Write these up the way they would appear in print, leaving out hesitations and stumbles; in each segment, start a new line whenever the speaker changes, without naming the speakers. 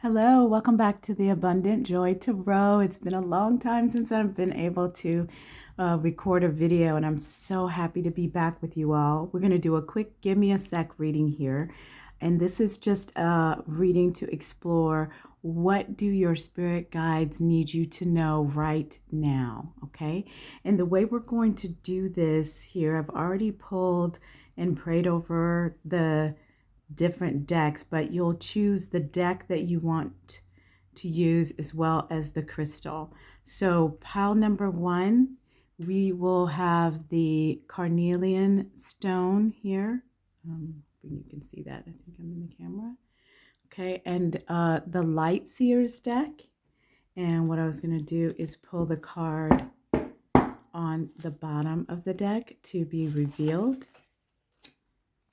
Hello, welcome back to the Abundant Joy Tarot. It's been a long time since I've been able to record a video, and I'm so happy to be back with you all. We're going to do a quick Give Me a Sec reading here, and this is just a reading to explore what do your spirit guides need you to know right now, okay? And the way we're going to do this here, I've already pulled and prayed over the different decks, but you'll choose the deck that you want to use as well as the crystal. So pile number one, we will have the Carnelian stone here. You can see that. I think I'm in the camera. Okay, and the Light Seers deck. And what I was going to do is pull the card on the bottom of the deck to be revealed.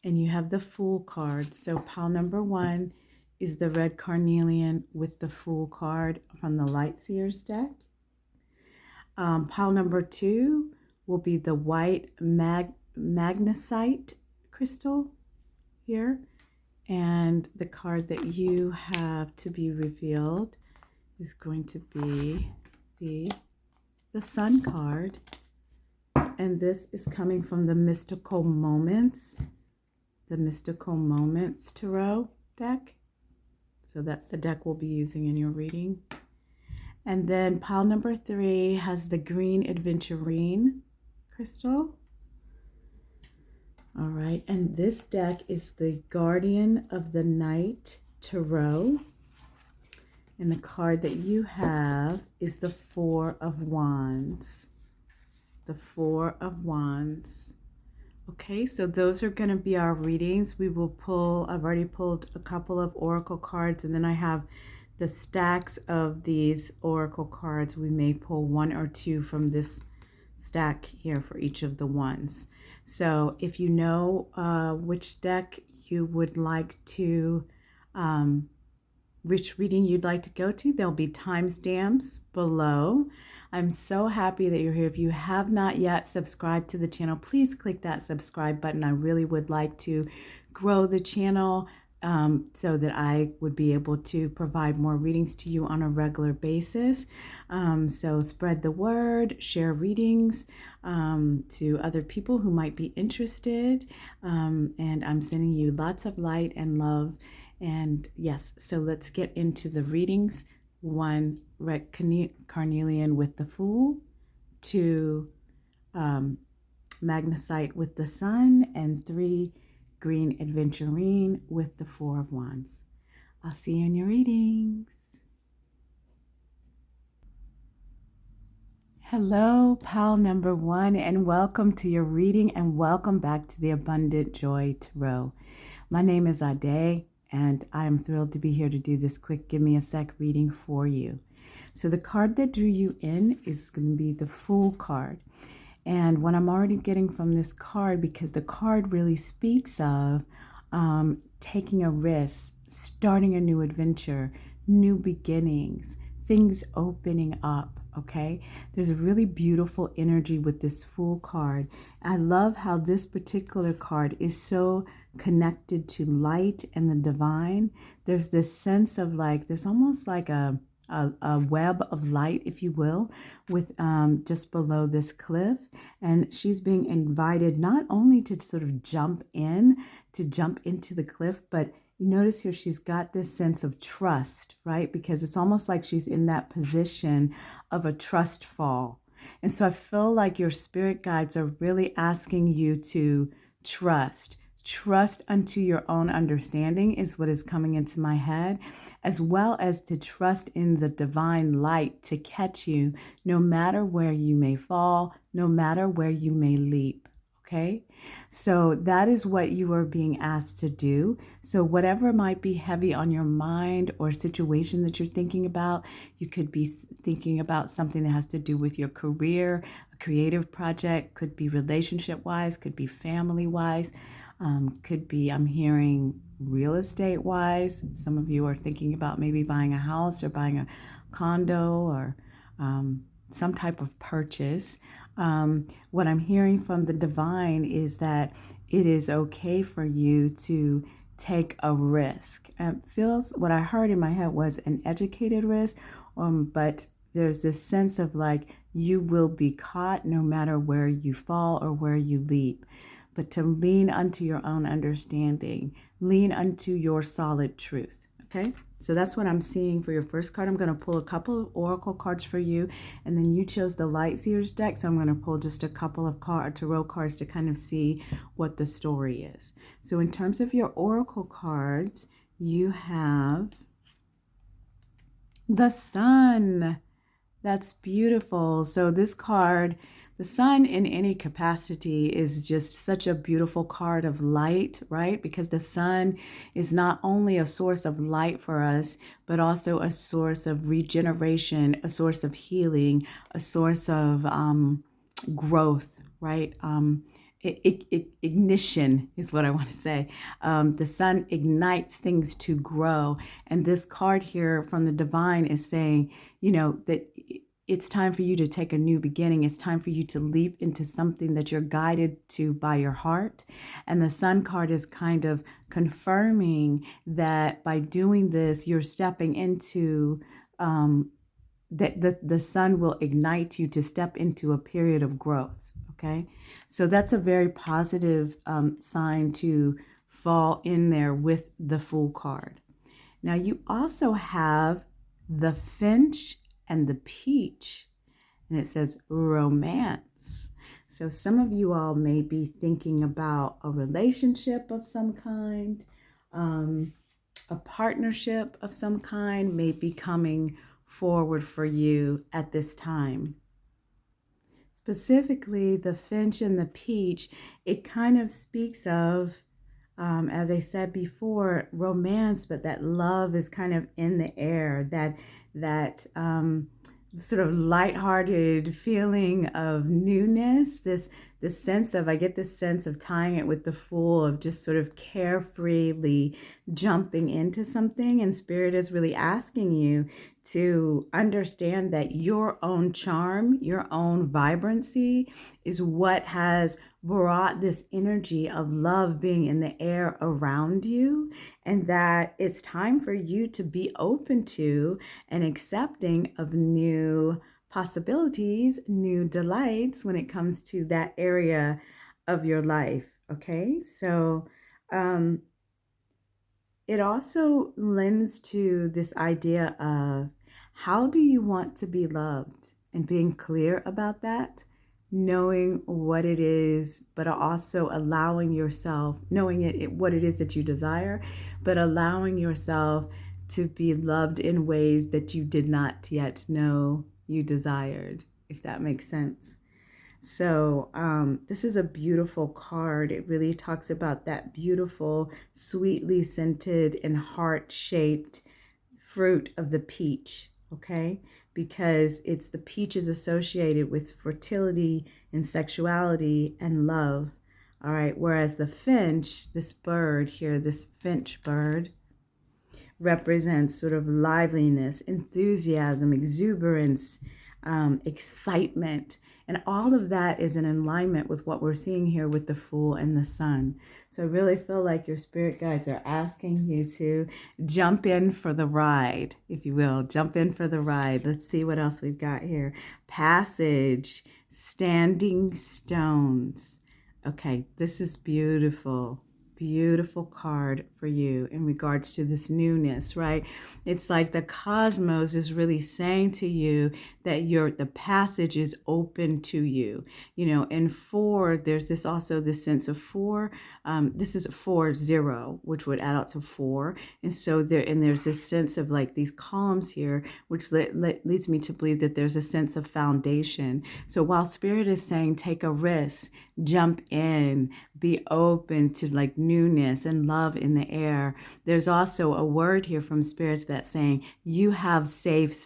And you have the Fool card. So pile number one is the red Carnelian with the Fool card from the Light Seers deck. Pile number two will be the white Magnesite crystal here. And the card that you have to be revealed is going to be the Sun card. And this is coming from the Mystical Moments Tarot deck. So that's the deck we'll be using in your reading. And then pile number three has the green Aventurine crystal. All right, and this deck is the Guardian of the Night Tarot. And the card that you have is the Four of Wands. The Four of Wands. Okay, so those are going to be our readings. We will pull, I've already pulled a couple of oracle cards, and then I have the stacks of these oracle cards. We may pull one or two from this stack here for each of the ones. So if you know which deck you would like to, which reading you'd like to go to, there'll be timestamps below. I'm so happy that you're here. If you have not yet subscribed to the channel, please click that subscribe button. I really would like to grow the channel so that I would be able to provide more readings to you on a regular basis. So spread the word, share readings to other people who might be interested. And I'm sending you lots of light and love. And yes, so let's get into the readings. One, red Carnelian with the Fool. Two, Magnesite with the Sun. And three, green Aventurine with the Four of Wands. I'll see you in your readings. Hello, pile number one, and welcome to your reading, and welcome back to the Abundant Joy Tarot. My name is Ade, and I am thrilled to be here to do this quick Give Me a Sec reading for you. So the card that drew you in is going to be the Fool card. And what I'm already getting from this card, because the card really speaks of taking a risk, starting a new adventure, new beginnings, things opening up, okay? There's a really beautiful energy with this Fool card. I love how this particular card is so connected to light and the divine. There's this sense of like, there's almost like a web of light, if you will, with just below this cliff. And she's being invited not only to sort of jump into the cliff, but you notice here she's got this sense of trust, right? Because it's almost like she's in that position of a trust fall. And so I feel like your spirit guides are really asking you to trust. Trust unto your own understanding is what is coming into my head, as well as to trust in the divine light to catch you no matter where you may fall, no matter where you may leap. Okay, so that is what you are being asked to do. So whatever might be heavy on your mind or situation that you're thinking about, you could be thinking about something that has to do with your career, a creative project, could be relationship-wise, could be family-wise, could be, I'm hearing, real estate-wise. Some of you are thinking about maybe buying a house or buying a condo or some type of purchase. What I'm hearing from the divine is that it is okay for you to take a risk. Feels what I heard in my head was an educated risk, but there's this sense of like you will be caught no matter where you fall or where you leap. But to lean unto your own understanding, lean unto your solid truth. Okay, so that's what I'm seeing for your first card. I'm going to pull a couple of oracle cards for you, and then you chose the Light Seers deck, so I'm going to pull just a couple of tarot cards to kind of see what the story is. So in terms of your oracle cards, you have the Sun. That's beautiful. So this card, the sun in any capacity, is just such a beautiful card of light, right? Because the sun is not only a source of light for us, but also a source of regeneration, a source of healing, a source of growth, right? Ignition is what I want to say. The sun ignites things to grow. And this card here from the divine is saying, that it's time for you to take a new beginning. It's time for you to leap into something that you're guided to by your heart. And the sun card is kind of confirming that by doing this, you're stepping into that the sun will ignite you to step into a period of growth. Okay, so that's a very positive sign to fall in there with the Fool card. Now you also have the Finch and the Peach, and it says romance. So some of you all may be thinking about a relationship of some kind, a partnership of some kind may be coming forward for you at this time. Specifically, the Finch and the Peach, it kind of speaks of, as I said before, romance, but that love is kind of in the air, that sort of lighthearted feeling of newness, this sense of, I get this sense of tying it with the Fool, of just sort of carefreely jumping into something. And Spirit is really asking you to understand that your own charm, your own vibrancy is what has brought this energy of love being in the air around you, and that it's time for you to be open to and accepting of new possibilities, new delights when it comes to that area of your life. Okay, so it also lends to this idea of how do you want to be loved, and being clear about that, knowing what it is, but also allowing yourself, knowing what it is that you desire, but allowing yourself to be loved in ways that you did not yet know you desired, if that makes sense. So this is a beautiful card. It really talks about that beautiful, sweetly scented and heart-shaped fruit of the peach, okay? Because it's the peach is associated with fertility and sexuality and love, all right? Whereas the finch, this bird here, this finch bird, represents sort of liveliness, enthusiasm, exuberance, excitement. And all of that is in alignment with what we're seeing here with the Fool and the Sun. So I really feel like your spirit guides are asking you to jump in for the ride, if you will. Jump in for the ride. Let's see what else we've got here. Passage, standing stones. Okay, this is beautiful. Beautiful card for you in regards to this newness, right? It's like the cosmos is really saying to you that the passage is open to you. In 4, there's this also this sense of 4. This is 4-0, which would add up to 4. And so there's this sense of like these columns here, which leads me to believe that there's a sense of foundation. So while Spirit is saying, take a risk, jump in, be open to like newness and love in the air, there's also a word here from Spirits that's saying you have safe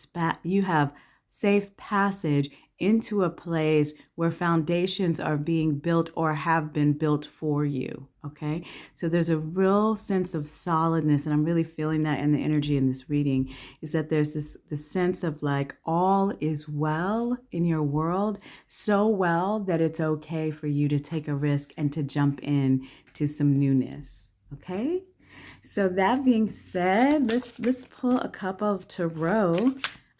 passage into a place where foundations are being built or have been built for you. Okay, so there's a real sense of solidness, and I'm really feeling that in the energy in this reading, is that there's this sense of like all is well in your world, so well that it's okay for you to take a risk and to jump in to some newness. Okay, So that being said, let's pull a couple of tarot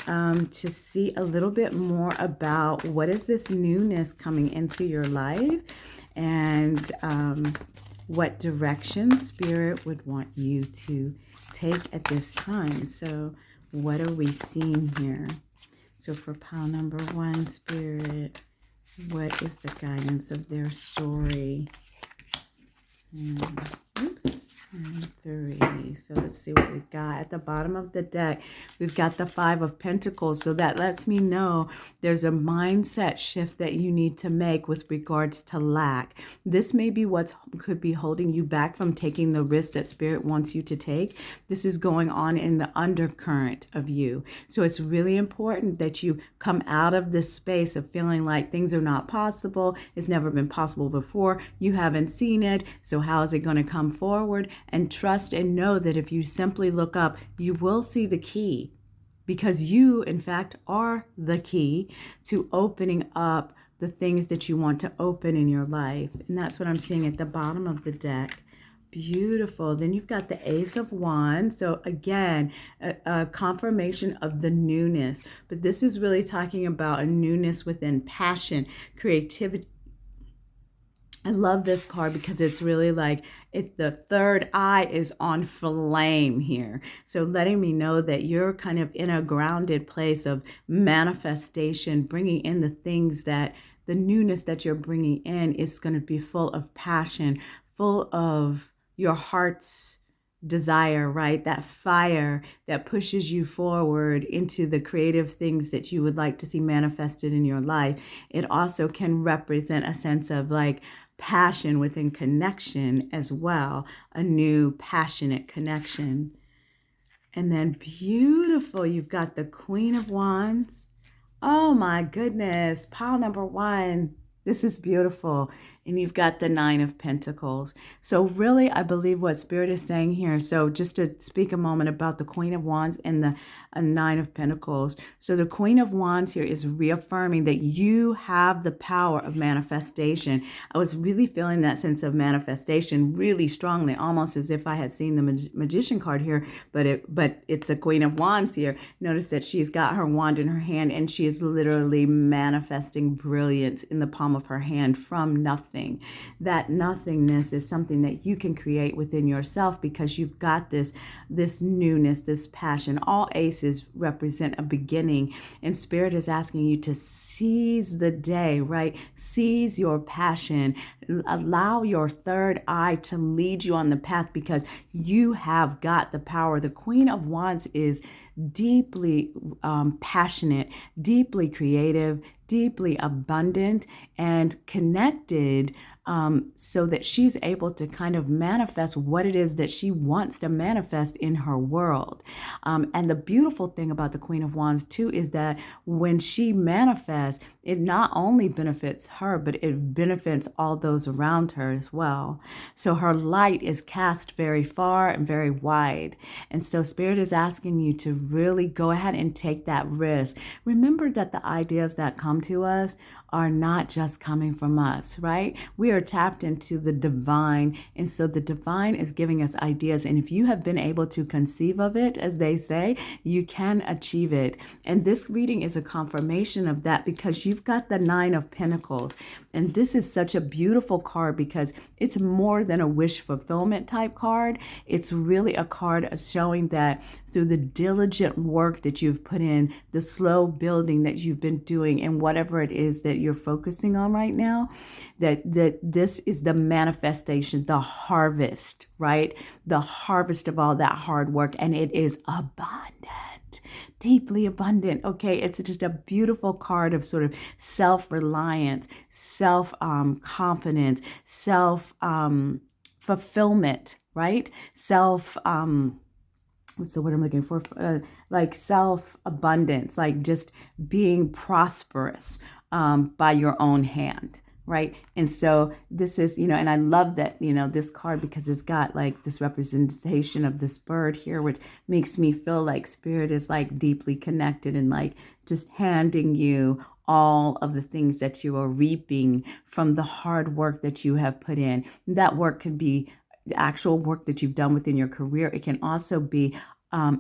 to see a little bit more about what is this newness coming into your life, and what direction Spirit would want you to take at this time. So what are we seeing here? So for pile number 1, Spirit, what is the guidance of their story? Oops. And 3. So let's see what we've got. At the bottom of the deck, we've got the 5 of Pentacles. So that lets me know there's a mindset shift that you need to make with regards to lack. This may be what could be holding you back from taking the risk that Spirit wants you to take. This is going on in the undercurrent of you. So it's really important that you come out of this space of feeling like things are not possible. It's never been possible before. You haven't seen it. So how is it going to come forward? And trust and know that if you simply look up, you will see the key, because you, in fact, are the key to opening up the things that you want to open in your life. And that's what I'm seeing at the bottom of the deck. Beautiful. Then you've got the Ace of Wands. So again, a confirmation of the newness. But this is really talking about a newness within passion, creativity. I love this card because it's really like the third eye is on flame here. So letting me know that you're kind of in a grounded place of manifestation, bringing in the things that the newness that you're bringing in is going to be full of passion, full of your heart's desire, right? That fire that pushes you forward into the creative things that you would like to see manifested in your life. It also can represent a sense of like passion within connection as well, a new passionate connection. And then beautiful, you've got the Queen of Wands. Oh my goodness, pile number 1. This is beautiful. And you've got the 9 of Pentacles. So really, I believe what Spirit is saying here. So just to speak a moment about the Queen of Wands and the 9 of Pentacles. So the Queen of Wands here is reaffirming that you have the power of manifestation. I was really feeling that sense of manifestation really strongly, almost as if I had seen the Magician card here, but it's a Queen of Wands here. Notice that she's got her wand in her hand and she is literally manifesting brilliance in the palm of her hand from nothing. That nothingness is something that you can create within yourself because you've got this newness, this passion. All aces represent a beginning, and Spirit is asking you to seize the day, right? Seize your passion. Allow your third eye to lead you on the path because you have got the power. The Queen of Wands is deeply passionate, deeply creative, deeply abundant, and connected, so that she's able to kind of manifest what it is that she wants to manifest in her world. And the beautiful thing about the Queen of Wands too is that when she manifests, it not only benefits her, but it benefits all those around her as well. So her light is cast very far and very wide. And so Spirit is asking you to really go ahead and take that risk. Remember that the ideas that come to us are not just coming from us, right? We are tapped into the divine. And so the divine is giving us ideas. And if you have been able to conceive of it, as they say, you can achieve it. And this reading is a confirmation of that because you've got the 9 of Pentacles. And this is such a beautiful card because it's more than a wish fulfillment type card. It's really a card showing that through the diligent work that you've put in, the slow building that you've been doing, and whatever it is that you're focusing on right now, that this is the manifestation, the harvest, right? The harvest of all that hard work, and it is abundant, deeply abundant. Okay, it's just a beautiful card of sort of self-reliance, self-confidence, self-fulfillment, right? What's the word I'm looking for? Like self-abundance, like just being prosperous by your own hand, right? And so this is, and I love that, this card because it's got like this representation of this bird here, which makes me feel like Spirit is like deeply connected and like just handing you all of the things that you are reaping from the hard work that you have put in. That work could be the actual work that you've done within your career. It can also be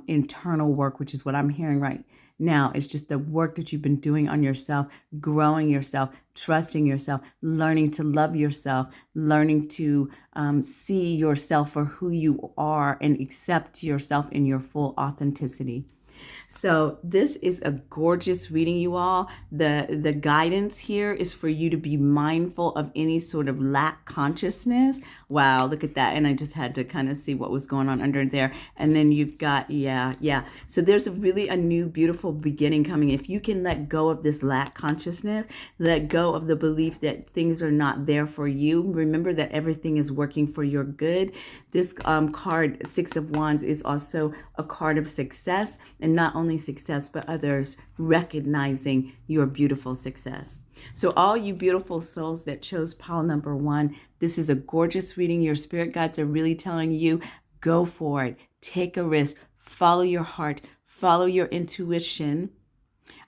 internal work, which is what I'm hearing right now. It's just the work that you've been doing on yourself, growing yourself, trusting yourself, learning to love yourself, learning to see yourself for who you are and accept yourself in your full authenticity. So this is a gorgeous reading, you all. The guidance here is for you to be mindful of any sort of lack consciousness. Wow, look at that. And I just had to kind of see what was going on under there. And then you've got, yeah. So there's a new, beautiful beginning coming. If you can let go of this lack consciousness, let go of the belief that things are not there for you. Remember that everything is working for your good. This card, Six of Wands, is also a card of success, and not only success, but others recognizing your beautiful success. So all you beautiful souls that chose pile number 1, this is a gorgeous reading. Your spirit guides are really telling you, go for it. Take a risk. Follow your heart. Follow your intuition.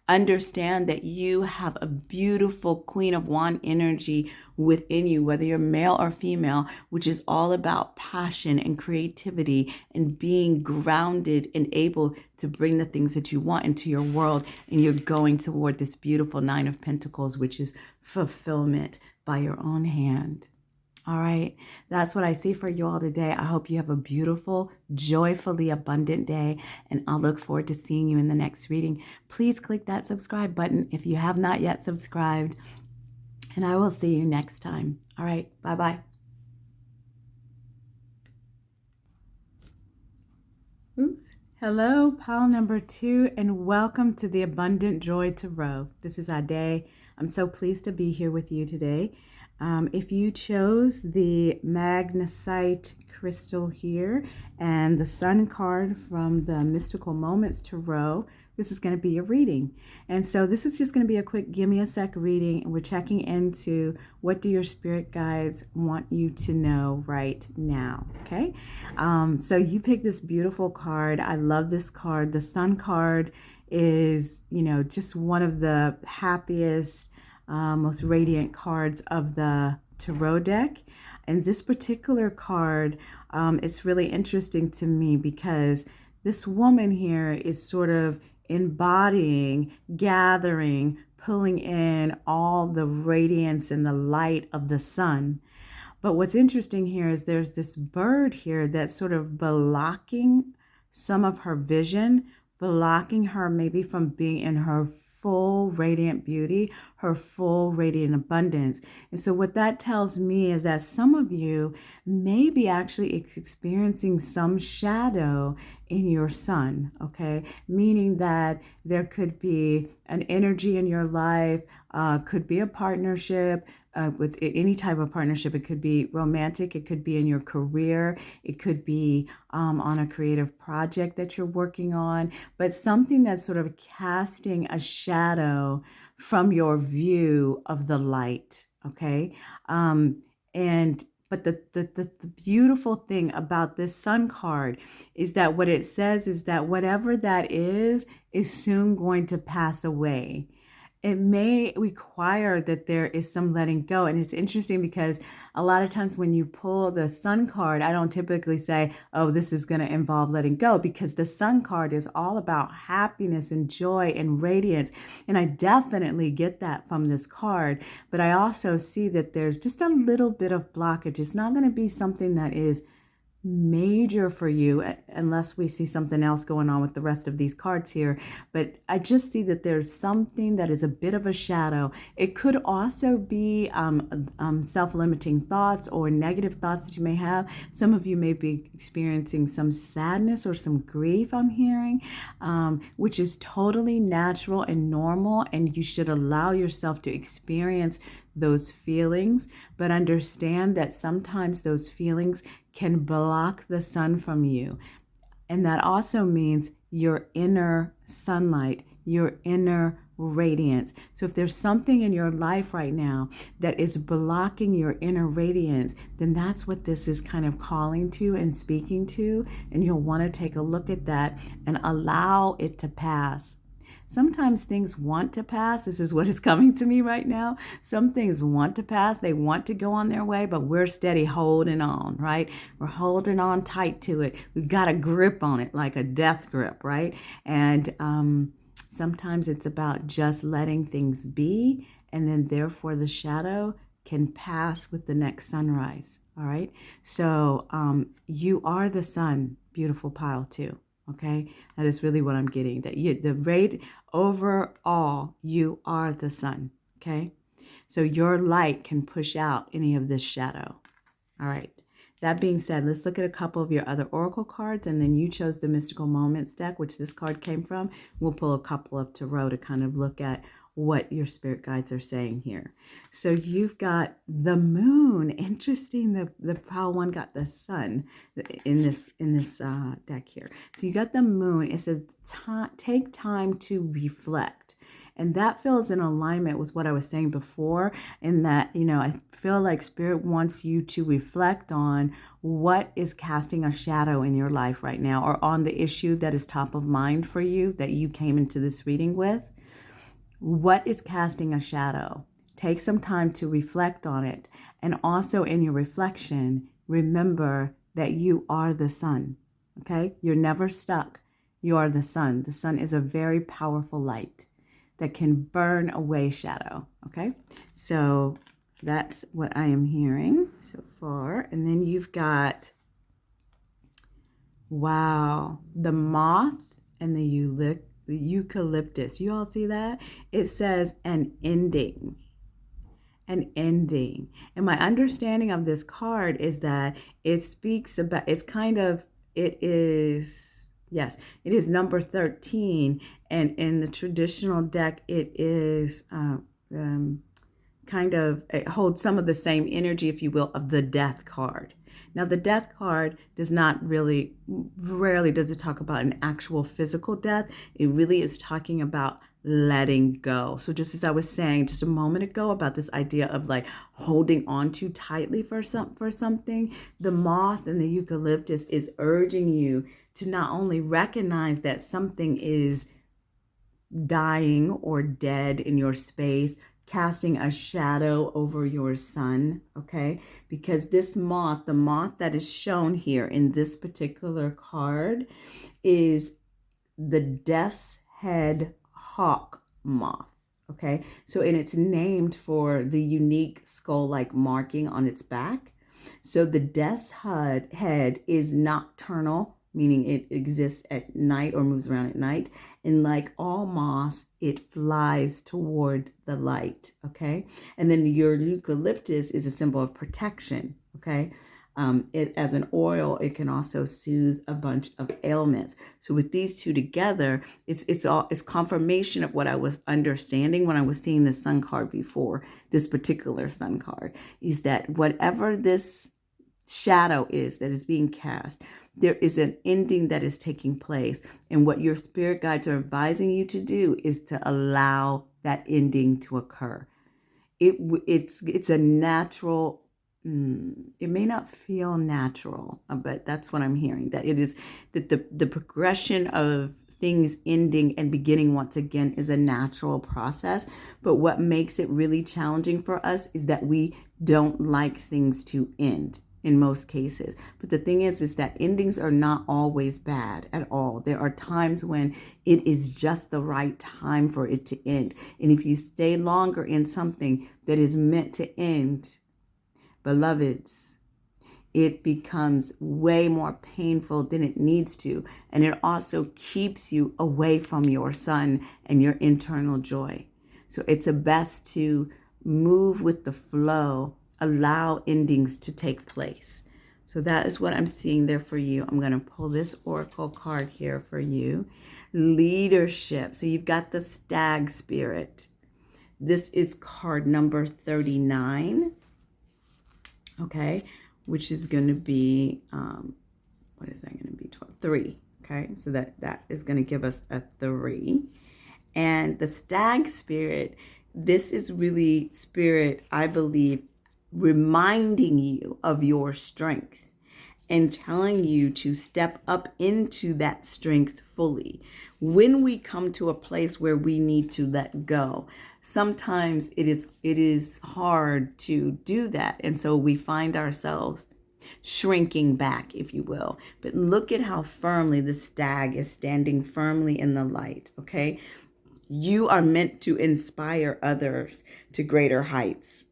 Understand that you have a beautiful Queen of Wands energy within you, whether you're male or female, which is all about passion and creativity and being grounded and able to bring the things that you want into your world. And you're going toward this beautiful 9 of Pentacles, which is fulfillment by your own hand. All right, that's what I see for you all today. I hope you have a beautiful, joyfully abundant day, and I'll look forward to seeing you in the next reading. Please click that subscribe button if you have not yet subscribed, and I will see you next time. All right, bye-bye. Oops. Hello, pile number 2, and welcome to the Abundant Joy Tarot. This is Ade. I'm so pleased to be here with you today. If you chose the Magnesite crystal here and the Sun card from the Mystical Moments Tarot, this is going to be your reading. And so this is just going to be a quick give me a sec reading. And we're checking into what do your spirit guides want you to know right now. Okay. So you picked this beautiful card. I love this card. The Sun card is, just one of the happiest, most radiant cards of the tarot deck. And this particular card, it's really interesting to me because this woman here is sort of embodying, gathering, pulling in all the radiance and the light of the sun. But what's interesting here is there's this bird here that's sort of blocking some of her vision, blocking her maybe from being in her full radiant beauty, her full radiant abundance. And so what that tells me is that some of you may be actually experiencing some shadow in your sun, okay? Meaning that there could be an energy in your life, could be a partnership, with any type of partnership. It could be romantic, it could be in your career, it could be on a creative project that you're working on, but something that's sort of casting a shadow from your view of the light, okay? But the beautiful thing about this Sun card is that what it says is that whatever that is soon going to pass away. It may require that there is some letting go. And it's interesting because a lot of times when you pull the Sun card, I don't typically say, oh, this is going to involve letting go, because the Sun card is all about happiness and joy and radiance. And I definitely get that from this card. But I also see that there's just a little bit of blockage. It's not going to be something that is major for you unless we see something else going on with the rest of these cards here. But I just see that there's something that is a bit of a shadow. It could also be self-limiting thoughts or negative thoughts that you may have. Some of you may be experiencing some sadness or some grief, I'm hearing, which is totally natural and normal, and you should allow yourself to experience those feelings, but understand that sometimes those feelings can block the sun from you. And that also means your inner sunlight, your inner radiance. So if there's something in your life right now that is blocking your inner radiance, then that's what this is kind of calling to and speaking to. And you'll want to take a look at that and allow it to pass. Sometimes things want to pass. This is what is coming to me right now. Some things want to pass. They want to go on their way, but we're steady holding on, right? We're holding on tight to it. We've got a grip on it, like a death grip, right? And sometimes it's about just letting things be, and then therefore the shadow can pass with the next sunrise. All right. So you are the sun, beautiful pile too. Okay. That is really what I'm getting. That the rate overall, you are the sun. Okay. So your light can push out any of this shadow. All right. That being said, let's look at a couple of your other oracle cards, and then you chose the Mystical Moments deck, which this card came from. We'll pull a couple of tarot to kind of look at what your spirit guides are saying here. So you've got the moon. Interesting. The pile one got the sun in this deck here. So you got the moon. It says take time to reflect. And that feels in alignment with what I was saying before, in that, I feel like Spirit wants you to reflect on what is casting a shadow in your life right now, or on the issue that is top of mind for you that you came into this reading with. What is casting a shadow? Take some time to reflect on it. And also in your reflection, remember that you are the sun. Okay? You're never stuck. You are the sun. The sun is a very powerful light that can burn away shadow. Okay? So that's what I am hearing so far. And then you've got, wow, the moth and the eucalyptus. You all see that? It says an ending. An ending. And my understanding of this card is that it speaks about, it is number 13. And in the traditional deck, it is it holds some of the same energy, if you will, of the death card. Now, the death card rarely does it talk about an actual physical death. It really is talking about letting go. So just as I was saying just a moment ago about this idea of like holding on too tightly for something, the moth and the eucalyptus is urging you to not only recognize that something is dying or dead in your space, casting a shadow over your sun, okay? Because this moth, the moth that is shown here in this particular card, is the death's head hawk moth, okay? So, and it's named for the unique skull-like marking on its back. So the death's head is nocturnal, meaning it exists at night or moves around at night. And like all moths, it flies toward the light, okay? And then your eucalyptus is a symbol of protection, okay? It, as an oil, it can also soothe a bunch of ailments. So with these two together, it's confirmation of what I was understanding when I was seeing the sun card before, this particular sun card, is that whatever this shadow is that is being cast, there is an ending that is taking place. And what your spirit guides are advising you to do is to allow that ending to occur. It's a natural, it may not feel natural, but that's what I'm hearing, that it is that the progression of things ending and beginning once again is a natural process. But what makes it really challenging for us is that we don't like things to end in most cases. But the thing is that endings are not always bad at all. There are times when it is just the right time for it to end. And if you stay longer in something that is meant to end, beloveds, it becomes way more painful than it needs to. And it also keeps you away from your sun and your internal joy. So it's best to move with the flow, allow endings to take place. So that is what I'm seeing there for you. I'm going to pull this oracle card here for you. Leadership. So you've got the stag spirit. This is card number 39. Okay, which is going to be, what is that going to be? 3. Okay, so that is going to give us a 3. And the stag spirit, this is really spirit, I believe, reminding you of your strength and telling you to step up into that strength fully. When we come to a place where we need to let go, sometimes it is hard to do that. And so we find ourselves shrinking back, if you will. But look at how firmly the stag is standing firmly in the light, okay? You are meant to inspire others to greater heights.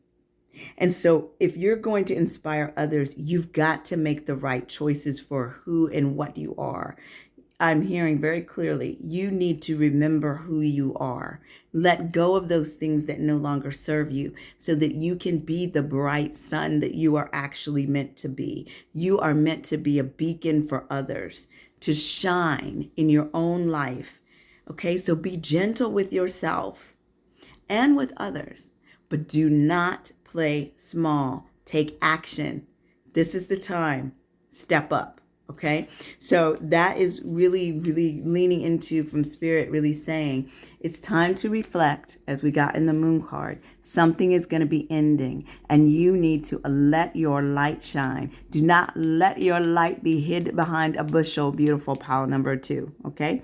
And so if you're going to inspire others, you've got to make the right choices for who and what you are. I'm hearing very clearly, you need to remember who you are. Let go of those things that no longer serve you so that you can be the bright sun that you are actually meant to be. You are meant to be a beacon for others, to shine in your own life. Okay, so be gentle with yourself and with others, but do not play small. Take action. This is the time. Step up. Okay, so that is really, really leaning into from Spirit, really saying it's time to reflect, as we got in the moon card. Something is going to be ending, and you need to let your light shine. Do not let your light be hid behind a bushel. Beautiful pile number 2. Okay,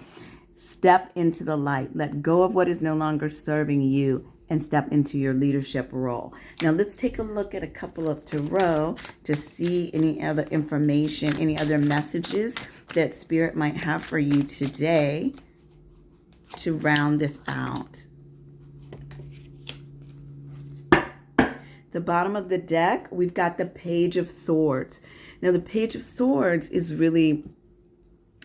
step into the light. Let go of what is no longer serving you and step into your leadership role. Now let's take a look at a couple of tarot to see any other information, any other messages that Spirit might have for you today to round this out. The bottom of the deck, we've got the Page of Swords. Now the Page of Swords is really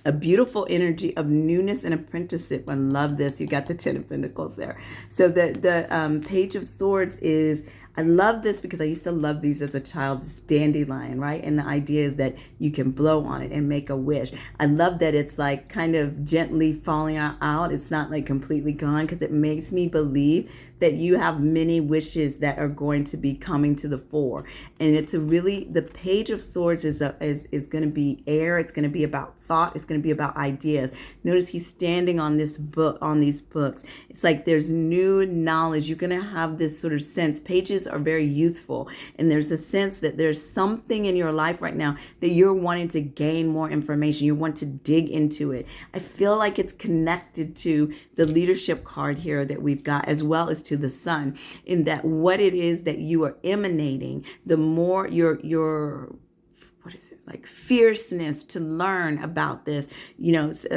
a beautiful energy of newness and apprenticeship. I love this. You got the 10 of Pentacles there. So the Page of Swords is, I love this because I used to love these as a child, this dandelion, right? And the idea is that you can blow on it and make a wish. I love that it's like kind of gently falling out. It's not like completely gone, because it makes me believe that you have many wishes that are going to be coming to the fore. And it's a really, the Page of Swords is going to be air. It's going to be about thought. It's going to be about ideas. Notice he's standing on this book, on these books. It's like there's new knowledge. You're going to have this sort of sense. Pages are very youthful, and there's a sense that there's something in your life right now that you're wanting to gain more information. You want to dig into it. I feel like it's connected to the leadership card here that we've got, as well as to the sun, in that what it is that you are emanating, the more your what is it, like fierceness to learn about this,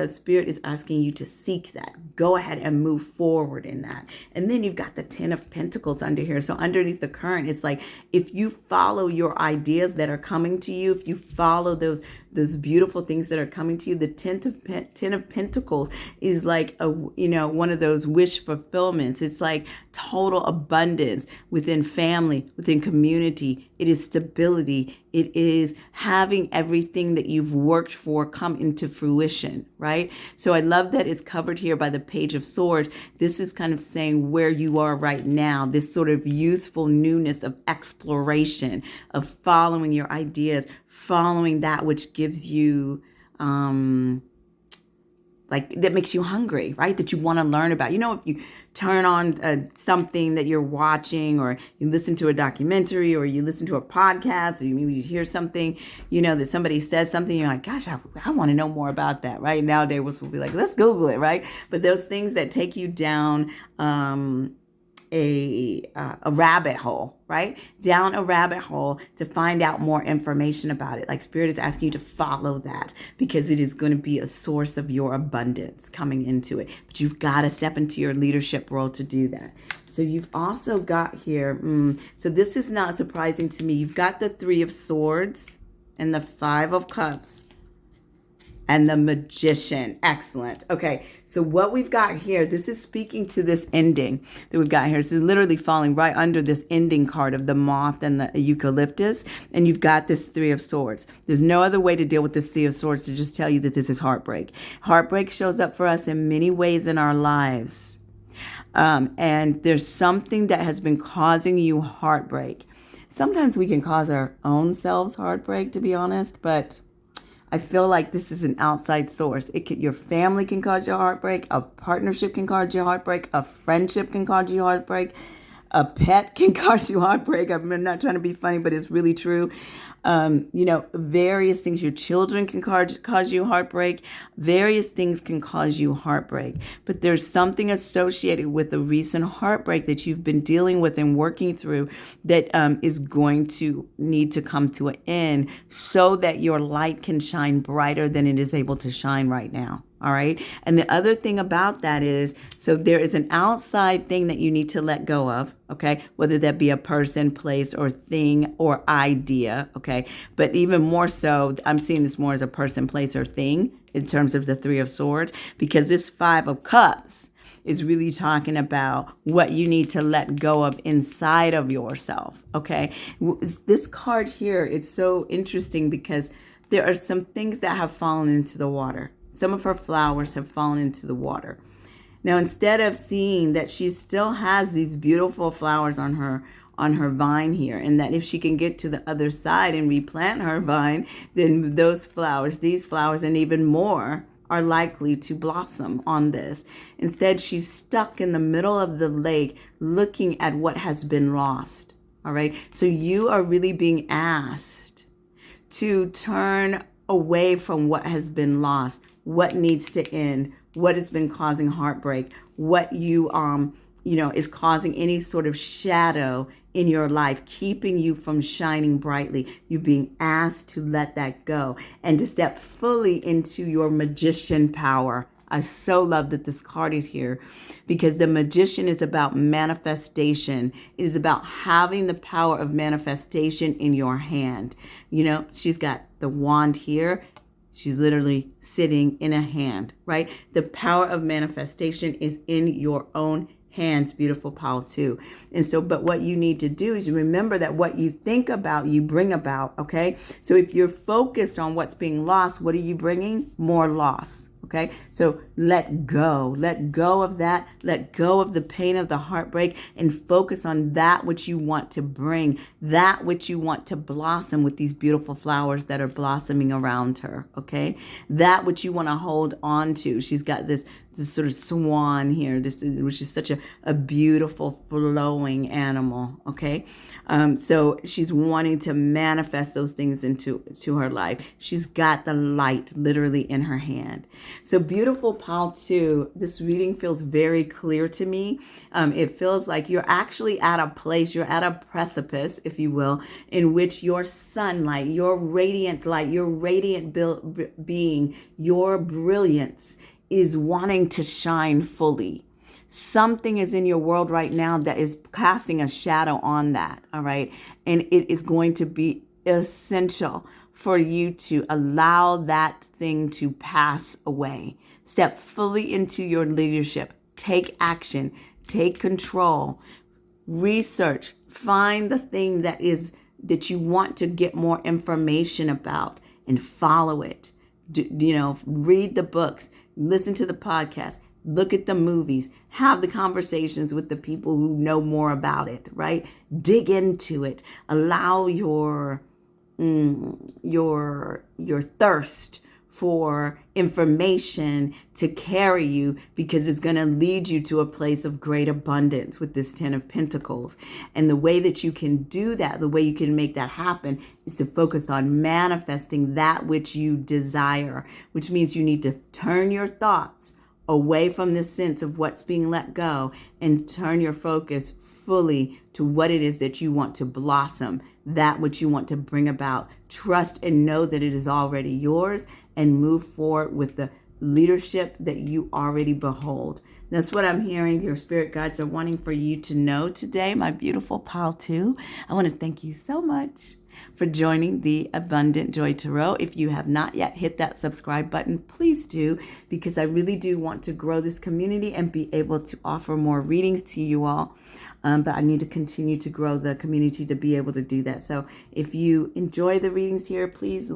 Spirit is asking you to seek that. Go ahead and move forward in that. And then you've got the 10 of Pentacles under here. So underneath the current, it's like, if you follow your ideas that are coming to you, if you follow those beautiful things that are coming to you, the 10 of Pentacles is like one of those wish fulfillments. It's like total abundance within family, within community. It is stability. It is having everything that you've worked for come into fruition, right? So I love that it's covered here by the Page of Swords. This is kind of saying where you are right now, this sort of youthful newness of exploration, of following your ideas, following that which gives you that makes you hungry, right? That you want to learn about. If you turn on something that you're watching, or you listen to a documentary, or you listen to a podcast, or maybe you hear something, that somebody says something, you're like, gosh, I want to know more about that, right? Nowadays we'll be like, let's Google it, right? But those things that take you down a rabbit hole, right? Down a rabbit hole to find out more information about it. Like Spirit is asking you to follow that, because it is going to be a source of your abundance coming into it. But you've got to step into your leadership role to do that. So you've also got here, so this is not surprising to me. You've got the 3 of Swords and the 5 of Cups and the Magician. Excellent. Okay, so what we've got here, this is speaking to this ending that we've got here. So literally falling right under this ending card of the moth and the eucalyptus. And you've got this 3 of Swords. There's no other way to deal with this 3 of Swords to just tell you that this is heartbreak. Heartbreak shows up for us in many ways in our lives. And there's something that has been causing you heartbreak. Sometimes we can cause our own selves heartbreak, to be honest, but I feel like this is an outside source. Your family can cause you heartbreak. A partnership can cause you heartbreak. A friendship can cause you heartbreak. A pet can cause you heartbreak. I'm not trying to be funny, but it's really true. Various things. Your children can cause you heartbreak. Various things can cause you heartbreak. But there's something associated with the recent heartbreak that you've been dealing with and working through that is going to need to come to an end so that your light can shine brighter than it is able to shine right now. All right. And the other thing about that is, so there is an outside thing that you need to let go of. Okay. Whether that be a person, place, or thing or idea. Okay. But even more so, I'm seeing this more as a person, place, or thing in terms of the Three of Swords, because this Five of Cups is really talking about what you need to let go of inside of yourself. Okay. This card here, it's so interesting because there are some things that have fallen into the water. Some of her flowers have fallen into the water. Now, instead of seeing that she still has these beautiful flowers on her vine here, and that if she can get to the other side and replant her vine, then those flowers, these flowers, and even more are likely to blossom on this. Instead, she's stuck in the middle of the lake looking at what has been lost. All right. So you are really being asked to turn away from what has been lost, what needs to end, what has been causing heartbreak, what you is causing any sort of shadow in your life, keeping you from shining brightly. You're being asked to let that go and to step fully into your magician power. I so love that this card is here because the magician is about manifestation. It is about having the power of manifestation in your hand. She's got the wand here. She's literally sitting in a hand, right? The power of manifestation is in your own hands, beautiful pal too. And so, but what you need to do is remember that what you think about, you bring about, okay? So if you're focused on what's being lost, what are you bringing? More loss. Okay, so let go of that, let go of the pain of the heartbreak and focus on that which you want to bring, that which you want to blossom with these beautiful flowers that are blossoming around her. Okay, that which you want to hold on to. She's got this sort of swan here, which is such a beautiful flowing animal. Okay. So she's wanting to manifest those things into her life. She's got the light literally in her hand. So beautiful pal too. This reading feels very clear to me. It feels like you're actually at a place, you're at a precipice, if you will, in which your sunlight, your radiant light, your radiant being, your brilliance is wanting to shine fully. Something is in your world right now that is casting a shadow on that, all right? And it is going to be essential for you to allow that thing to pass away. Step fully into your leadership. Take action. Take control. Research. Find the thing that you want to get more information about and follow it. Read the books. Listen to the podcast. Look at the movies, have the conversations with the people who know more about it, right? Dig into it. Allow your thirst for information to carry you, because it's going to lead you to a place of great abundance with this Ten of Pentacles. And the way that you can do that, the way you can make that happen, is to focus on manifesting that which you desire, which means you need to turn your thoughts away from the sense of what's being let go and turn your focus fully to what it is that you want to blossom, that which you want to bring about. Trust and know that it is already yours, and move forward with the leadership that you already behold. That's what I'm hearing your spirit guides are wanting for you to know today, my beautiful pal too. I want to thank you so much for joining the Abundant Joy Tarot. If you have not yet hit that subscribe button, please do, because I really do want to grow this community and be able to offer more readings to you all. But I need to continue to grow the community to be able to do that. So if you enjoy the readings here, please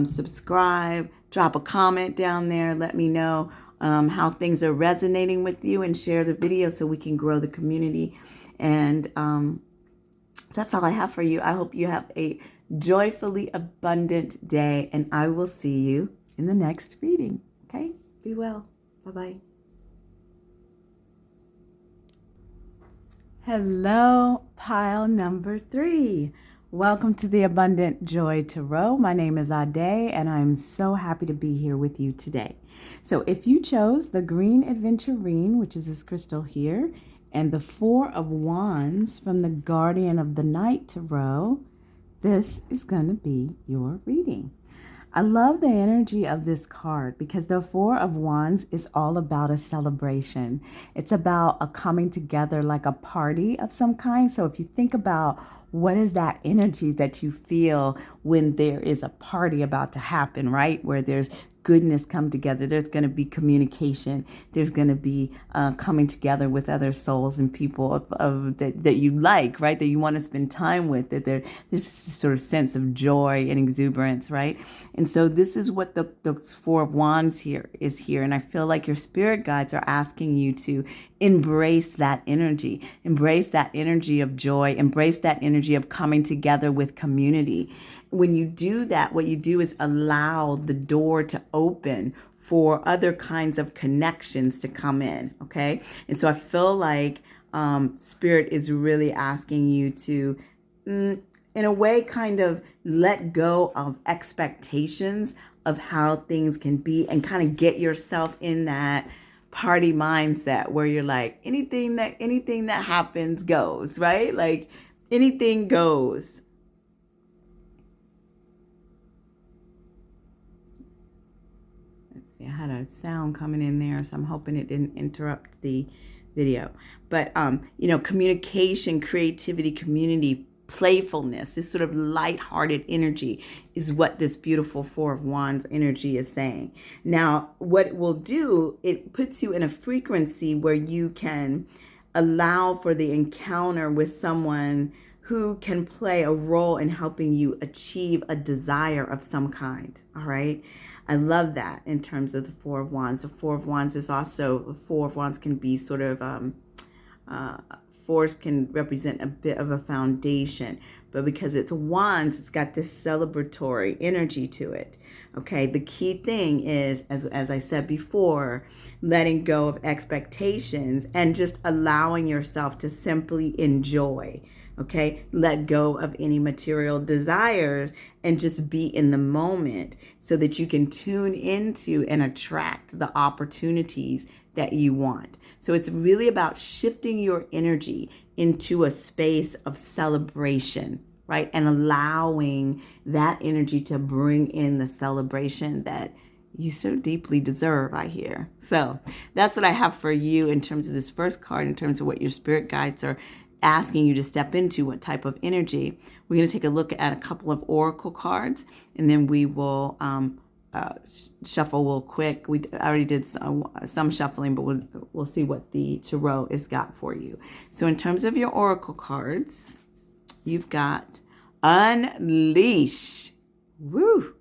subscribe, drop a comment down there. Let me know how things are resonating with you, and share the video so we can grow the community. And that's all I have for you. I hope you have a joyfully abundant day, and I will see you in the next reading. Okay? Be well. Bye-bye. Hello, pile number 3. Welcome to the Abundant Joy Tarot. My name is Ade, and I'm so happy to be here with you today. So if you chose the green Aventurine, which is this crystal here, and the 4 of Wands from the Guardian of the Night Tarot, this is going to be your reading. I love the energy of this card because the 4 of Wands is all about a celebration. It's about a coming together, like a party of some kind. So if you think about what is that energy that you feel when there is a party about to happen, right? Where there's goodness come together. There's going to be communication. There's going to be coming together with other souls and people that you like, right? That you want to spend time with. That there's this sort of sense of joy and exuberance, right? And so this is what the 4 of Wands here is here. And I feel like your spirit guides are asking you to embrace that energy of joy, embrace that energy of coming together with community. When you do that, what you do is allow the door to open for other kinds of connections to come in, okay? And so I feel like Spirit is really asking you to, in a way, kind of let go of expectations of how things can be and kind of get yourself in that party mindset where you're like, anything that happens goes, right? Like anything goes. I had a sound coming in there, so I'm hoping it didn't interrupt the video. But, communication, creativity, community, playfulness, this sort of lighthearted energy is what this beautiful 4 of Wands energy is saying. Now, what it will do, it puts you in a frequency where you can allow for the encounter with someone who can play a role in helping you achieve a desire of some kind, all right? I love that in terms of the 4 of Wands. The 4 of Wands is also, the 4 of Wands can be sort of, fours can represent a bit of a foundation, but because it's Wands, it's got this celebratory energy to it. Okay, the key thing is, as I said before, letting go of expectations and just allowing yourself to simply enjoy. Okay, let go of any material desires and just be in the moment so that you can tune into and attract the opportunities that you want. So it's really about shifting your energy into a space of celebration, right? And allowing that energy to bring in the celebration that you so deeply deserve, I hear. So that's what I have for you in terms of this first card, in terms of what your spirit guides are asking you to step into, what type of energy. We're going to take a look at a couple of oracle cards, and then we will shuffle real quick. I already did some shuffling, but we'll see what the tarot has got for you. So in terms of your oracle cards, you've got Unleash. Woo!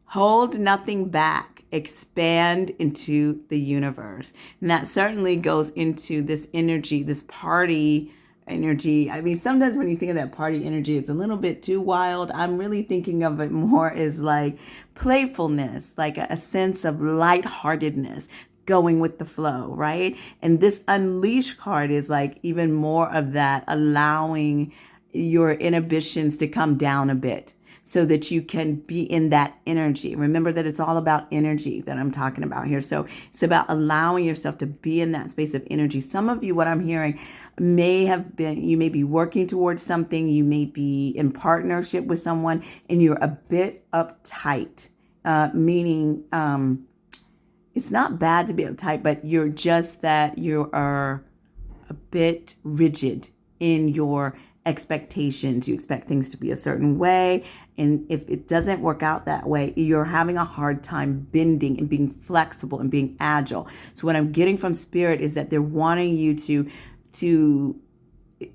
Hold nothing back. Expand into the universe. And that certainly goes into this energy, this party energy. I mean, sometimes when you think of that party energy, it's a little bit too wild. I'm really thinking of it more as like playfulness, like a sense of lightheartedness, going with the flow, right? And this Unleash card is like even more of that, allowing your inhibitions to come down a bit so that you can be in that energy. Remember that it's all about energy that I'm talking about here. So it's about allowing yourself to be in that space of energy. Some of you, what I'm hearing, you may be working towards something, you may be in partnership with someone, and you're a bit uptight, meaning it's not bad to be uptight, but you're just that you are a bit rigid in your expectations. You expect things to be a certain way, and if it doesn't work out that way, you're having a hard time bending and being flexible and being agile. So what I'm getting from Spirit is that they're wanting you to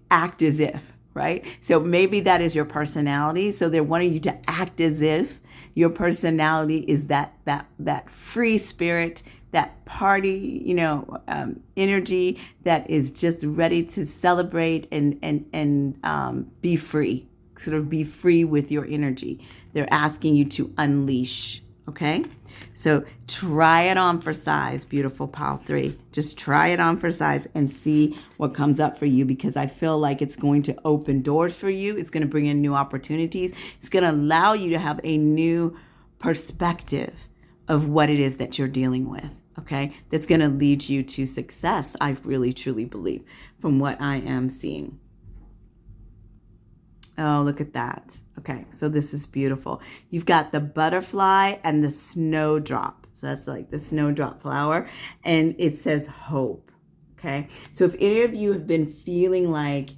act as if, right? So maybe that is your personality. So they're wanting you to act as if your personality is that free spirit, that party, energy that is just ready to celebrate and be free, sort of be free with your energy. They're asking you to unleash. Okay, so try it on for size, beautiful pile 3. Just try it on for size and see what comes up for you, because I feel like it's going to open doors for you. It's going to bring in new opportunities. It's going to allow you to have a new perspective of what it is that you're dealing with. Okay, that's going to lead you to success. I really, truly believe from what I am seeing. Oh, look at that. Okay, so this is beautiful. You've got the butterfly and the snowdrop. So that's like the snowdrop flower, and it says hope. Okay, so if any of you have been feeling like,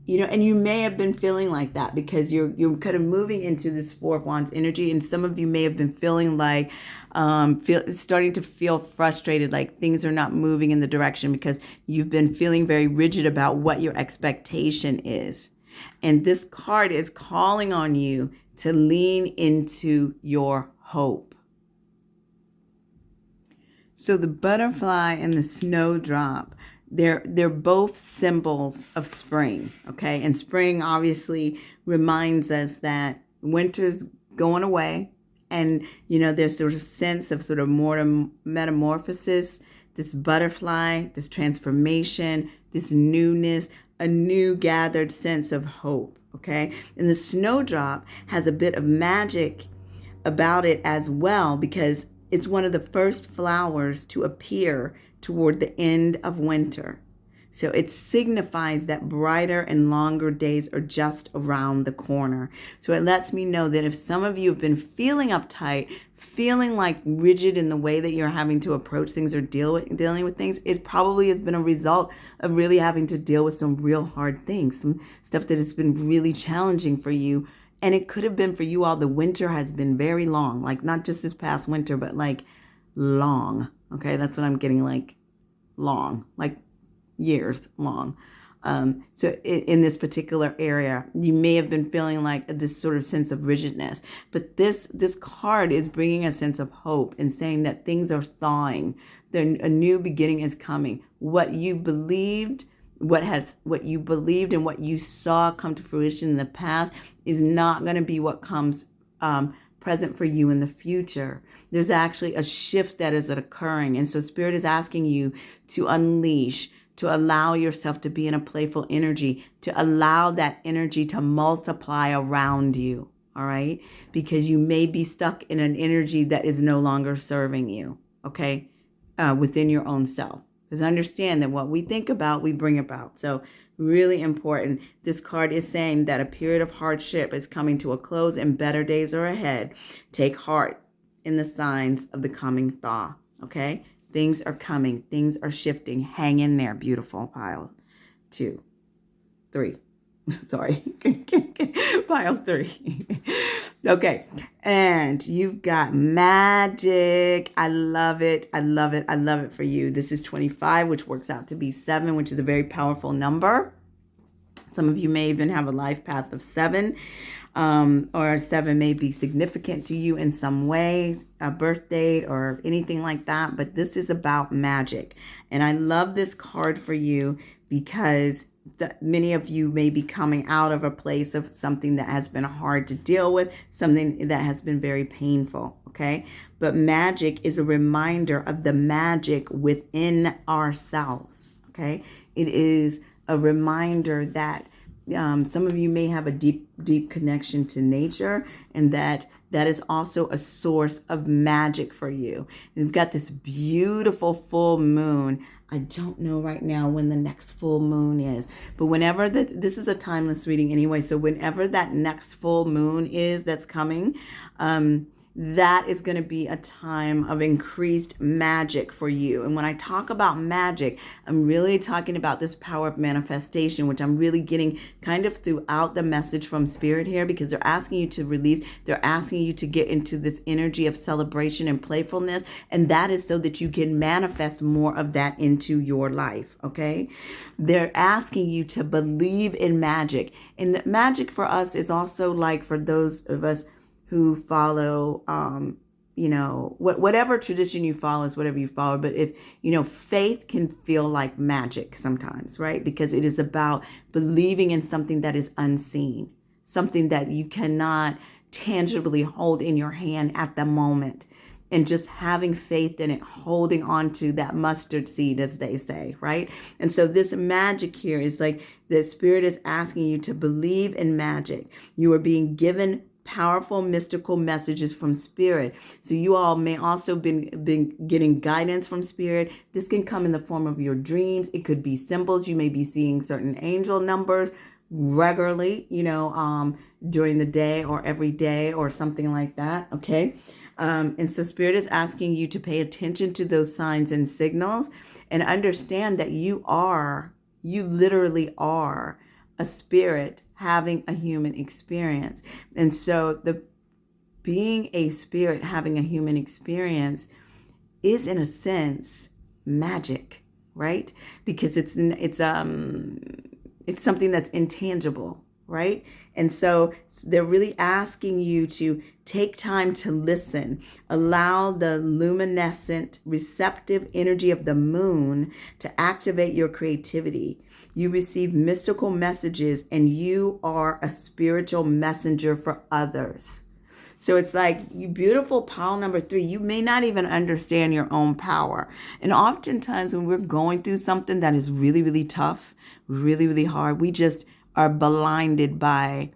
and you may have been feeling like that because you're kind of moving into this Four of Wands energy, and some of you may have been feeling like starting to feel frustrated, like things are not moving in the direction because you've been feeling very rigid about what your expectation is. And this card is calling on you to lean into your hope. So the butterfly and the snowdrop, they're both symbols of spring, okay? And spring obviously reminds us that winter's going away, and there's sort of sense of sort of more metamorphosis, this butterfly, this transformation, this newness, a new gathered sense of hope, okay? And the snowdrop has a bit of magic about it as well, because it's one of the first flowers to appear toward the end of winter. So it signifies that brighter and longer days are just around the corner. So it lets me know that if some of you have been feeling uptight, feeling like rigid in the way that you're having to approach things or dealing with things, it probably has been a result of really having to deal with some real hard things, some stuff that has been really challenging for you. And it could have been for you all, the winter has been very long, like not just this past winter, but like long. Okay, that's what I'm getting, like long, like years long. So in this particular area, you may have been feeling like this sort of sense of rigidness, but this card is bringing a sense of hope and saying that things are thawing. A new beginning is coming. What you believed, what you believed and what you saw come to fruition in the past is not going to be what comes present for you in the future. There's actually a shift that is occurring, and so Spirit is asking you to unleash, to allow yourself to be in a playful energy, to allow that energy to multiply around you, all right? Because you may be stuck in an energy that is no longer serving you, okay, within your own self. Because understand that what we think about, we bring about. So really important. This card is saying that a period of hardship is coming to a close and better days are ahead. Take heart in the signs of the coming thaw, okay? Things are coming. Things are shifting. Hang in there, beautiful pile 2, 3. Sorry. Pile 3. Okay. And you've got magic. I love it. I love it. I love it for you. This is 25, which works out to be 7, which is a very powerful number. Some of you may even have a life path of 7. Or 7 may be significant to you in some way, a birth date or anything like that. But this is about magic. And I love this card for you because many of you may be coming out of a place of something that has been hard to deal with, something that has been very painful, okay? But magic is a reminder of the magic within ourselves, okay? It is a reminder that some of you may have a deep connection to nature, and that is also a source of magic for you. And we've got this beautiful full moon. I don't know right now when the next full moon is, but whenever this is a timeless reading anyway. So whenever that next full moon is that's coming, that is going to be a time of increased magic for you. And when I talk about magic, I'm really talking about this power of manifestation, which I'm really getting kind of throughout the message from Spirit here, because they're asking you to release, they're asking you to get into this energy of celebration and playfulness. And that is so that you can manifest more of that into your life, okay? They're asking you to believe in magic. And the magic for us is also like for those of us who follow, whatever tradition you follow is whatever you follow. But if, faith can feel like magic sometimes, right? Because it is about believing in something that is unseen, something that you cannot tangibly hold in your hand at the moment. and just having faith in it, holding on to that mustard seed, as they say, right? And so this magic here is like the Spirit is asking you to believe in magic. You are being given powerful mystical messages from Spirit. So you all may also been getting guidance from Spirit. This can come in the form of your dreams. It could be symbols. You may be seeing certain angel numbers regularly, during the day or every day or something like that. Okay. And so Spirit is asking you to pay attention to those signs and signals and understand that you literally are a spirit having a human experience. And so being a spirit having a human experience is in a sense magic, right? Because it's something that's intangible, right? And so they're really asking you to take time to listen, allow the luminescent, receptive energy of the moon to activate your creativity. You receive mystical messages and you are a spiritual messenger for others. So it's like, you beautiful pile number 3, you may not even understand your own power. And oftentimes when we're going through something that is really, really tough, really, really hard, we just are blinded by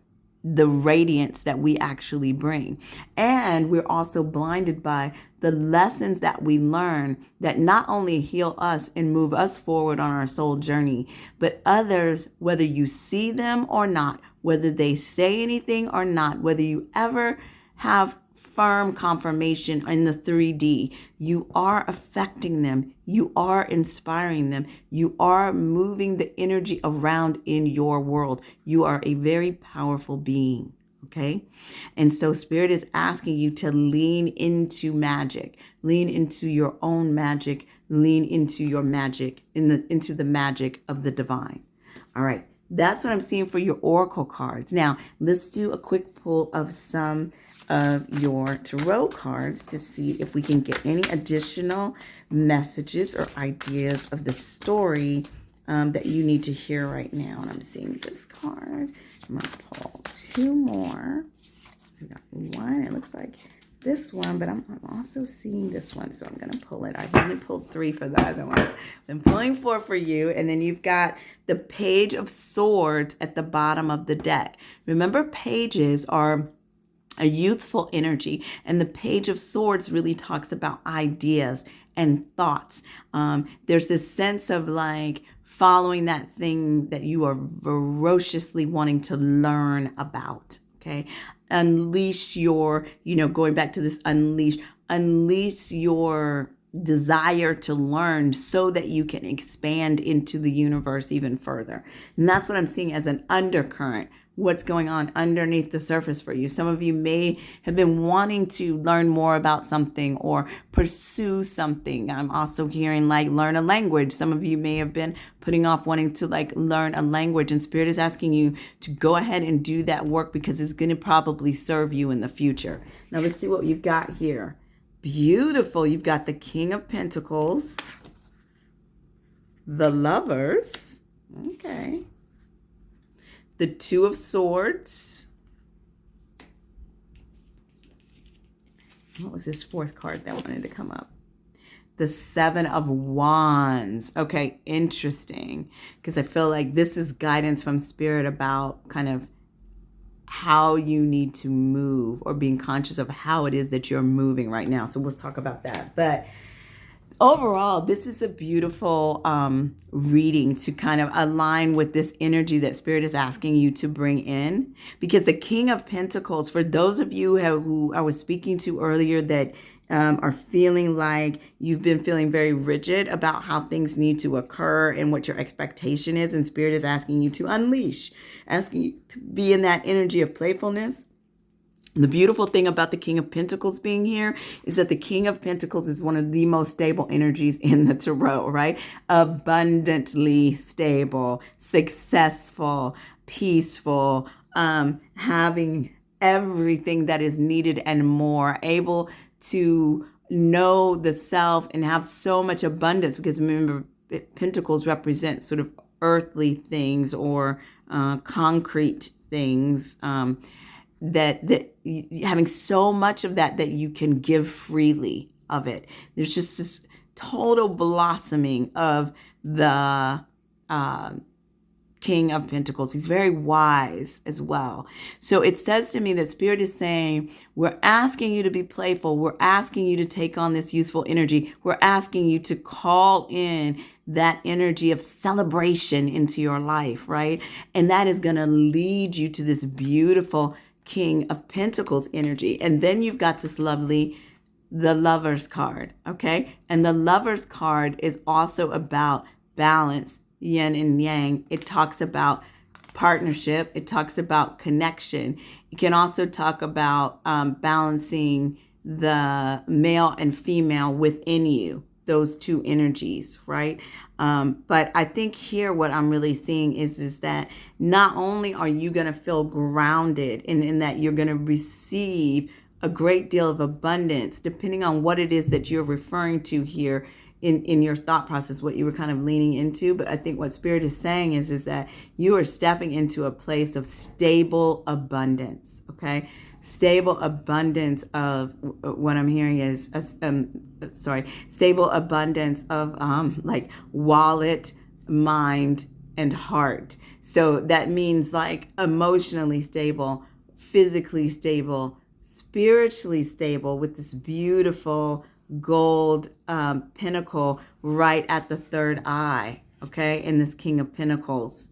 the radiance that we actually bring. And we're also blinded by the lessons that we learn that not only heal us and move us forward on our soul journey, but others, whether you see them or not, whether they say anything or not, whether you ever have firm confirmation in the 3D, you are affecting them. You are inspiring them. You are moving the energy around in your world. You are a very powerful being. Okay. And so Spirit is asking you to lean into magic, lean into your own magic, lean into your magic, into the magic of the divine. All right. That's what I'm seeing for your oracle cards. Now, let's do a quick pull of some of your tarot cards to see if we can get any additional messages or ideas of the story that you need to hear right now. And I'm seeing this card. I'm going to pull 2 more. I got 1. It looks like this one, but I'm also seeing this one, so I'm going to pull it. I've only pulled 3 for the other ones. I'm pulling 4 for you, and then you've got the Page of Swords at the bottom of the deck. Remember, pages are a youthful energy, and the Page of Swords really talks about ideas and thoughts. There's this sense of like following that thing that you are ferociously wanting to learn about. Okay. Unleash your, going back to this unleash your desire to learn so that you can expand into the universe even further. And that's what I'm seeing as an undercurrent. What's going on underneath the surface for you. Some of you may have been wanting to learn more about something or pursue something. I'm also hearing like learn a language. Some of you may have been putting off wanting to like learn a language, and Spirit is asking you to go ahead and do that work because it's going to probably serve you in the future. Now let's see what you've got here. Beautiful. You've got the King of Pentacles, the Lovers. Okay. The 2 of Swords. What was this 4th card that wanted to come up? The 7 of Wands. Okay, interesting. Because I feel like this is guidance from Spirit about kind of how you need to move or being conscious of how it is that you're moving right now. So we'll talk about that. But overall, this is a beautiful reading to kind of align with this energy that Spirit is asking you to bring in. Because the King of Pentacles, for those of you who I was speaking to earlier that are feeling like you've been feeling very rigid about how things need to occur and what your expectation is, and Spirit is asking you to unleash, asking you to be in that energy of playfulness. The beautiful thing about the King of Pentacles being here is that the King of Pentacles is one of the most stable energies in the tarot, right? Abundantly stable, successful, peaceful, having everything that is needed and more, able to know the self and have so much abundance, because remember, Pentacles represent sort of earthly things or concrete things. having so much of that you can give freely of it. There's just this total blossoming of the King of Pentacles. He's very wise as well. So it says to me that Spirit is saying, we're asking you to be playful. We're asking you to take on this youthful energy. We're asking you to call in that energy of celebration into your life, right? And that is going to lead you to this beautiful King of Pentacles energy. And then you've got this lovely, the Lover's card, okay? And the Lover's card is also about balance, yin and yang. It talks about partnership. It talks about connection. It can also talk about balancing the male and female within you, those two energies, right? But I think here what I'm really seeing is that not only are you going to feel grounded in that you're going to receive a great deal of abundance, depending on what it is that you're referring to here in your thought process, what you were kind of leaning into. But I think what Spirit is saying is that you are stepping into a place of stable abundance, okay? Stable abundance of what I'm hearing is, stable abundance of like wallet, mind, and heart. So that means like emotionally stable, physically stable, spiritually stable, with this beautiful gold pinnacle right at the third eye, okay, in this King of Pentacles.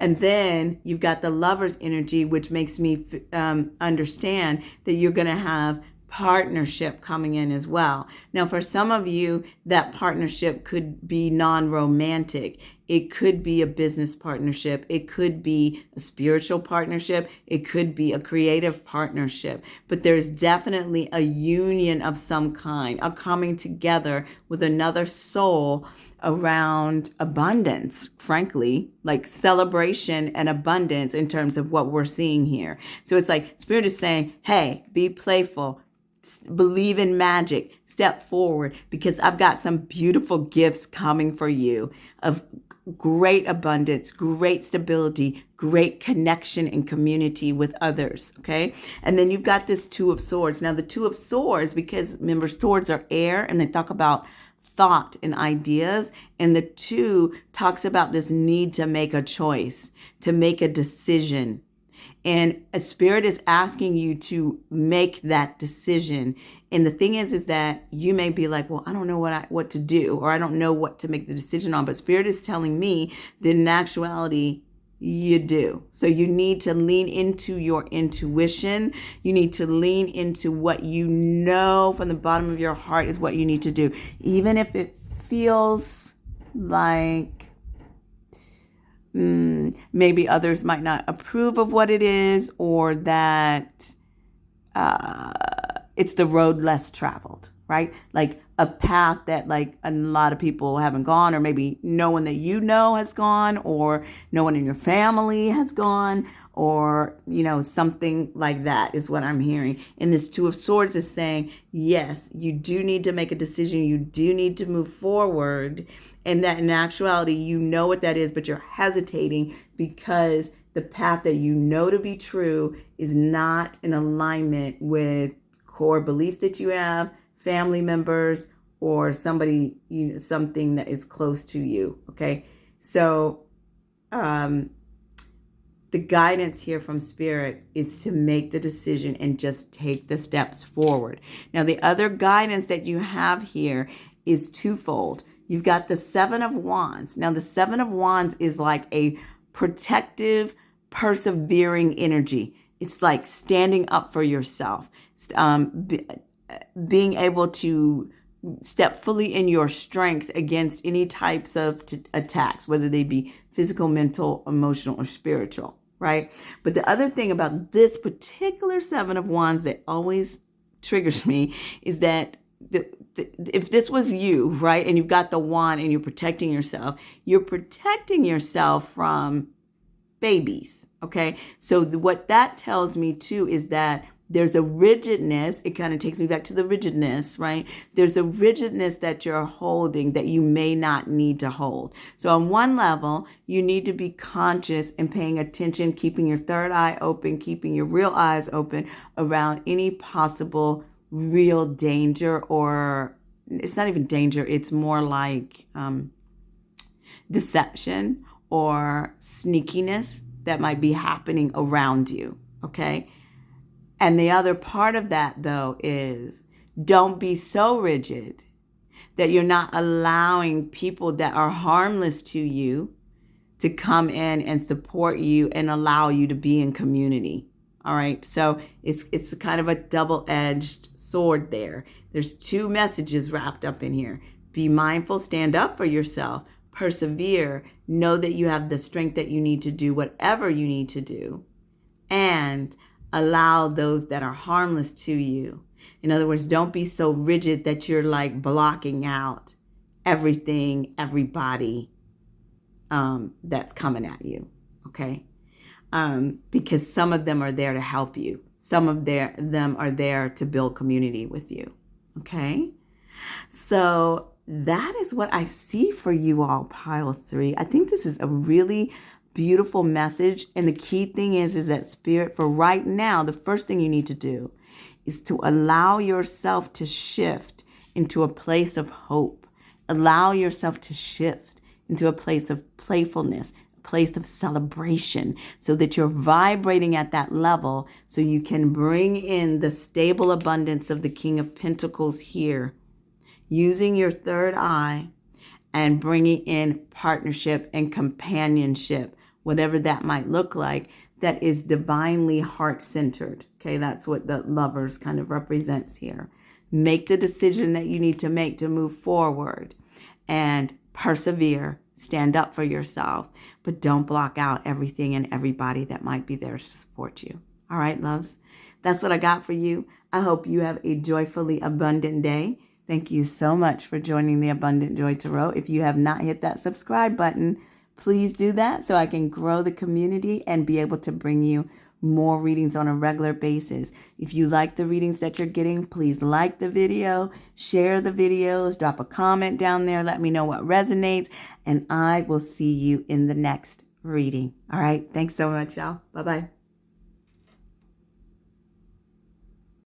And then you've got the Lover's energy, which makes me understand that you're going to have partnership coming in as well. Now, for some of you, that partnership could be non-romantic. It could be a business partnership. It could be a spiritual partnership. It could be a creative partnership. But there's definitely a union of some kind, a coming together with another soul around abundance, frankly, like celebration and abundance in terms of what we're seeing here. So it's like Spirit is saying, hey, be playful, believe in magic, step forward, because I've got some beautiful gifts coming for you of great abundance, great stability, great connection and community with others, okay? And then you've got this Two of Swords. Now, the Two of Swords, because remember, swords are air, and they talk about thought and ideas, and the two talks about this need to make a choice, to make a decision. And a Spirit is asking you to make that decision. And the thing is that you may be like, well, I don't know what to do, or I don't know what to make the decision on. But Spirit is telling me that in actuality, you do. So you need to lean into your intuition. You need to lean into what you know from the bottom of your heart is what you need to do. Even if it feels like maybe others might not approve of what it is, or that it's the road less traveled, right? Like a path that like a lot of people haven't gone, or maybe no one that you know has gone, or no one in your family has gone, or, you know, something like that is what I'm hearing. And this Two of Swords is saying, yes, you do need to make a decision. You do need to move forward. And that in actuality, you know what that is, but you're hesitating because the path that you know to be true is not in alignment with core beliefs that you have, family members, or somebody, you know, something that is close to you. Okay. So, the guidance here from Spirit is to make the decision and just take the steps forward. Now, the other guidance that you have here is twofold. You've got the Seven of Wands. Now, the Seven of Wands is like a protective, persevering energy. It's like standing up for yourself, being able to step fully in your strength against any types of attacks, whether they be physical, mental, emotional, or spiritual, right? But the other thing about this particular Seven of Wands that always triggers me is that if this was you, right, and you've got the wand and you're protecting yourself from babies, okay? So what that tells me too is that There's a rigidness. It kind of takes me back to the rigidness, right? There's a rigidness that you're holding that you may not need to hold. So on one level, you need to be conscious and paying attention, keeping your third eye open, keeping your real eyes open around any possible real danger, or it's not even danger. It's more like deception or sneakiness that might be happening around you. Okay. And the other part of that, though, is don't be so rigid that you're not allowing people that are harmless to you to come in and support you and allow you to be in community. All right. So it's kind of a double-edged sword there. There's two messages wrapped up in here. Be mindful, stand up for yourself, persevere, know that you have the strength that you need to do whatever you need to do, and allow those that are harmless to you. In other words, don't be so rigid that you're like blocking out everything, everybody that's coming at you. Okay. Because some of them are there to help you. Some of them are there to build community with you. Okay. So that is what I see for you all, pile 3. I think this is a really beautiful message. And the key thing is that Spirit, for right now, the first thing you need to do is to allow yourself to shift into a place of hope. Allow yourself to shift into a place of playfulness, a place of celebration, so that you're vibrating at that level so you can bring in the stable abundance of the King of Pentacles here, using your third eye and bringing in partnership and companionship, whatever that might look like, that is divinely heart-centered. Okay, that's what the Lovers kind of represents here. Make the decision that you need to make to move forward and persevere. Stand up for yourself, but don't block out everything and everybody that might be there to support you. All right, loves, that's what I got for you. I hope you have a joyfully abundant day. Thank you so much for joining the Abundant Joy Tarot. If you have not hit that subscribe button, please do that so I can grow the community and be able to bring you more readings on a regular basis. If you like the readings that you're getting, please like the video, share the videos, drop a comment down there. Let me know what resonates, and I will see you in the next reading. All right. Thanks so much, y'all. Bye-bye.